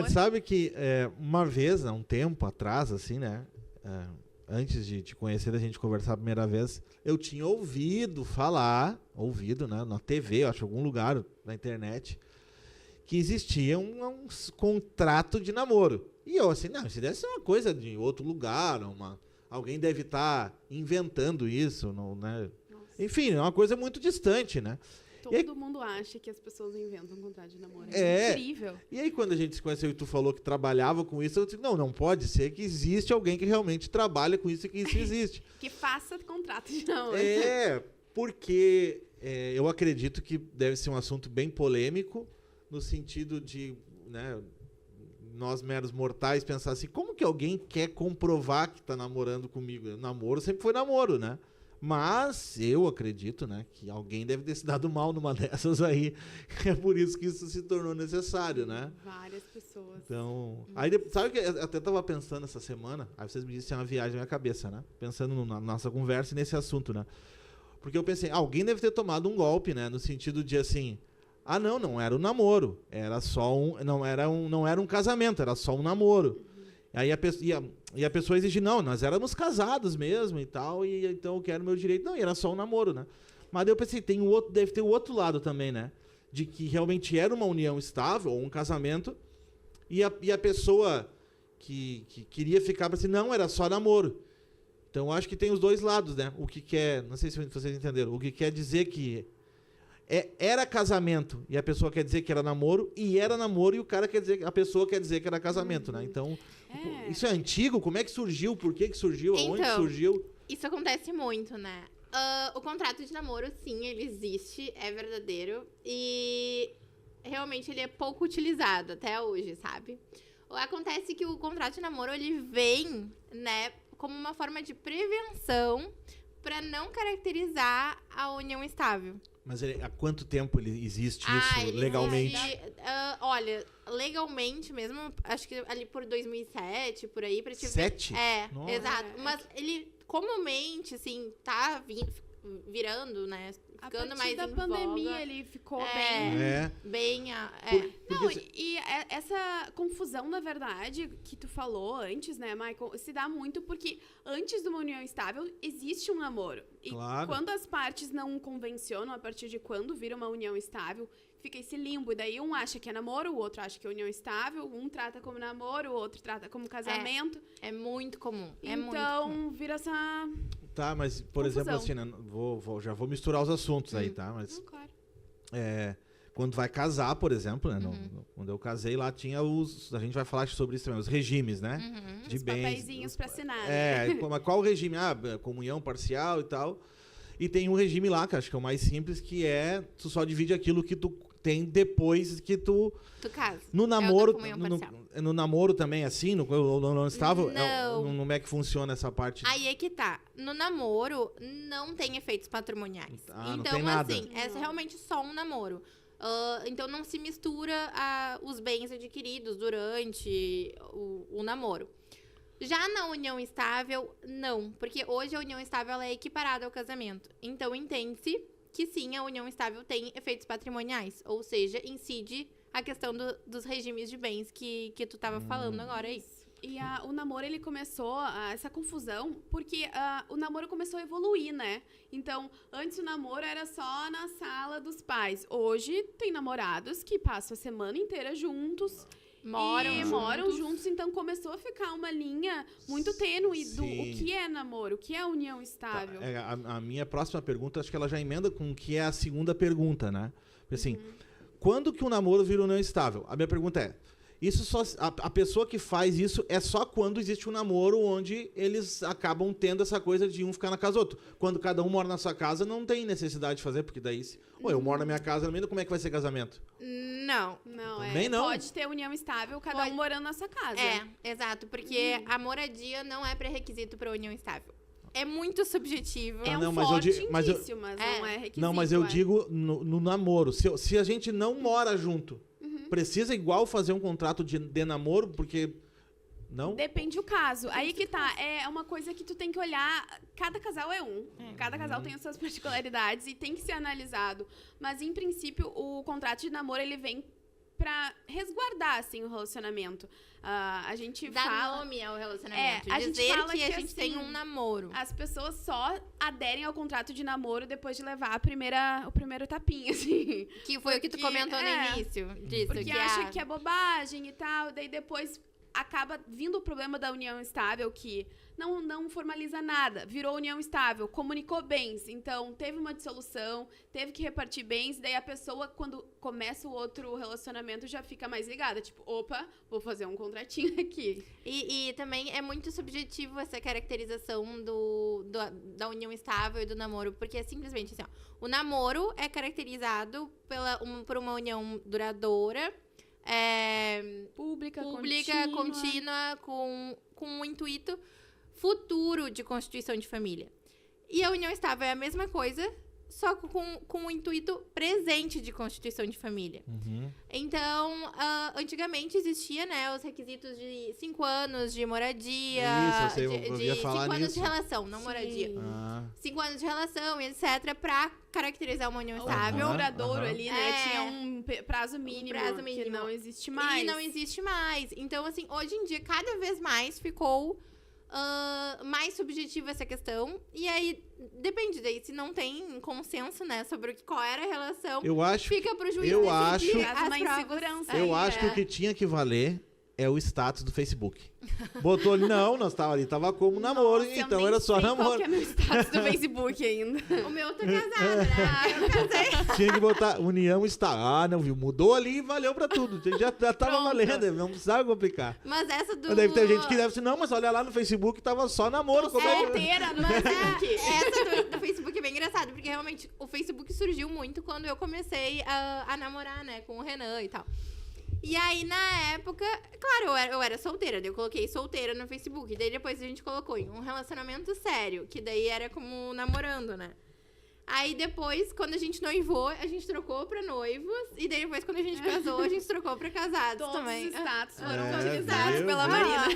sabe que uma vez, há um tempo atrás, assim, né? Antes de te conhecer, da gente conversar a primeira vez, eu tinha ouvido falar, né, na TV, eu acho, em algum lugar na internet, que existia um contrato de namoro. E eu assim, não, isso deve ser uma coisa de outro lugar, alguém deve estar inventando isso, não, né? Enfim, é uma coisa muito distante, né? Todo mundo acha que as pessoas inventam um contrato de namoro. É incrível. E aí, quando a gente se conheceu e tu falou que trabalhava com isso, eu disse, não pode ser que existe alguém que realmente trabalha com isso e que isso existe. Que faça contrato de namoro. Porque eu acredito que deve ser um assunto bem polêmico, no sentido de, né, nós meros mortais pensar assim, como que alguém quer comprovar que está namorando comigo? Namoro sempre foi namoro, né? Mas eu acredito, né, que alguém deve ter se dado mal numa dessas aí. É por isso que isso se tornou necessário, né? Várias pessoas. Então, aí, sabe que eu até estava pensando essa semana, aí vocês me disseram, uma viagem na minha cabeça, né? Pensando na nossa conversa e nesse assunto, né? Porque eu pensei, alguém deve ter tomado um golpe, né? No sentido de assim, não era um namoro, era só não era um casamento, era só um namoro. Aí a pessoa exige, nós éramos casados mesmo e tal, e então eu quero meu direito. Não, e era só um namoro, né? Mas daí eu pensei, deve ter o outro lado também, né? De que realmente era uma união estável, ou um casamento, e a pessoa que queria ficar para assim, não, era só namoro. Então eu acho que tem os dois lados, né? O que quer, não sei se vocês entenderam, o que quer dizer que era casamento e a pessoa quer dizer que era namoro, e era namoro e a pessoa quer dizer que era casamento, né? Então, isso é antigo? Como é que surgiu? Por que surgiu? Aonde surgiu? Isso acontece muito, né? O contrato de namoro, sim, ele existe, é verdadeiro, e realmente ele é pouco utilizado até hoje, sabe? Acontece que o contrato de namoro, ele vem, né, como uma forma de prevenção para não caracterizar a união estável. Mas há quanto tempo ele existe isso legalmente? Olha, legalmente mesmo, acho que ali por 2007, por aí. 7? Nossa. Exato. Mas ele comumente, assim, tá virando, né? Ficando mais da em pandemia voga. ele ficou bem... E essa confusão, na verdade, que tu falou antes, né, Michael, se dá muito porque antes de uma união estável existe um namoro. E quando as partes não convencionam, a partir de quando vira uma união estável, fica esse limbo. E daí um acha que é namoro, o outro acha que é união estável, um trata como namoro, o outro trata como casamento. É muito comum. Então, vira essa... Tá, mas, por exemplo, assim, né, já vou misturar os assuntos aí, tá? Mas, claro. Quando vai casar, por exemplo, né? Quando eu casei, lá tinha a gente vai falar sobre isso também, os regimes, né? De os bens. papeizinhos pra assinar. Mas qual o regime? Comunhão parcial e tal. E tem um regime lá, que acho que é o mais simples, que tu só divide aquilo que tu tem depois que tu casa. No namoro, no namoro também, assim, no estável? Não. Como é que funciona essa parte? Aí é que tá. No namoro, não tem efeitos patrimoniais. Então, não tem nada. Assim, é realmente só um namoro. Então, não se mistura os bens adquiridos durante o namoro. Já na união estável, não. Porque hoje a união estável ela é equiparada ao casamento. Então, entende-se que sim, a união estável tem efeitos patrimoniais. Ou seja, incide a questão dos regimes de bens que tu tava falando agora aí. E o namoro, ele começou, essa confusão, porque o namoro começou a evoluir, né? Então, antes o namoro era só na sala dos pais. Hoje, tem namorados que passam a semana inteira juntos. Moram juntos, então começou a ficar uma linha muito tênue do o que é namoro, o que é união estável. A minha próxima pergunta, acho que ela já emenda com o que é a segunda pergunta, né? Assim, quando que o namoro vira união estável? A minha pergunta é, isso só a pessoa que faz isso é só quando existe um namoro onde eles acabam tendo essa coisa de um ficar na casa do outro. Quando cada um mora na sua casa, não tem necessidade de fazer, porque daí eu moro na minha casa, como é que vai ser casamento? Não. Também não. Pode ter união estável, cada um morando na sua casa. Exato, porque a moradia não é pré-requisito para união estável. É muito subjetivo. Mas não é requisito. Não, mas eu digo no namoro. Se a gente não mora junto, precisa igual fazer um contrato de namoro, porque... Não? Depende do caso. Aí que tá. É uma coisa que tu tem que olhar. Cada casal é um. Cada casal tem as suas particularidades e tem que ser analisado. Mas, em princípio, o contrato de namoro, ele vem pra resguardar, assim, o relacionamento. A gente Dar nome ao relacionamento. a gente dizer fala que a gente assim, tem um namoro. As pessoas só aderem ao contrato de namoro depois de levar o primeiro tapinha, assim. Que foi o que tu comentou no início disso. Porque acha que é bobagem e tal, daí depois acaba vindo o problema da união estável, que não formaliza nada, virou união estável, comunicou bens, então teve uma dissolução, teve que repartir bens, daí a pessoa, quando começa o outro relacionamento, já fica mais ligada, tipo, opa, vou fazer um contratinho aqui. E também é muito subjetivo essa caracterização da união estável e do namoro, porque é simplesmente assim, ó, o namoro é caracterizado por uma união duradoura, pública, contínua, com um intuito futuro de constituição de família. E a união estável é a mesma coisa, só com o intuito presente de constituição de família. Uhum. Então, antigamente existia, né, os requisitos de 5 anos de moradia, Isso, eu ia falar 5 anos nisso. de relação, não moradia. 5 anos de relação, etc, pra caracterizar uma união estável. Duradouro ali, né? Tinha um prazo mínimo, que não existe mais. E não existe mais. Então, assim, hoje em dia, cada vez mais ficou mais subjetiva essa questão. E aí, depende daí, se não tem consenso, né, sobre qual era a relação, fica pro juiz decidir uma insegurança. Eu acho que o que tinha que valer é o status do Facebook. Botou ali, nós tava ali, tava como namoro, então era só namoro. Qual que é meu status do Facebook ainda? O meu tá casado, né? Eu casei. Tinha que botar união está. Não viu? Mudou ali e valeu pra tudo. Já tava valendo, não precisava complicar. Mas essa do... Mas deve ter gente que deve ser, não, mas olha lá no Facebook, tava só namoro. Tô solteira no Facebook. Essa do Facebook é bem engraçada, porque realmente o Facebook surgiu muito quando eu comecei a namorar, né, com o Renan e tal. E aí, na época, claro, eu era solteira, daí eu coloquei solteira no Facebook. Daí depois a gente colocou em um relacionamento sério, que daí era como namorando, né? Aí depois, quando a gente noivou, a gente trocou pra noivos. E daí depois, quando a gente casou, a gente trocou pra casados também. Todos os status foram utilizados utilizados pela Marina.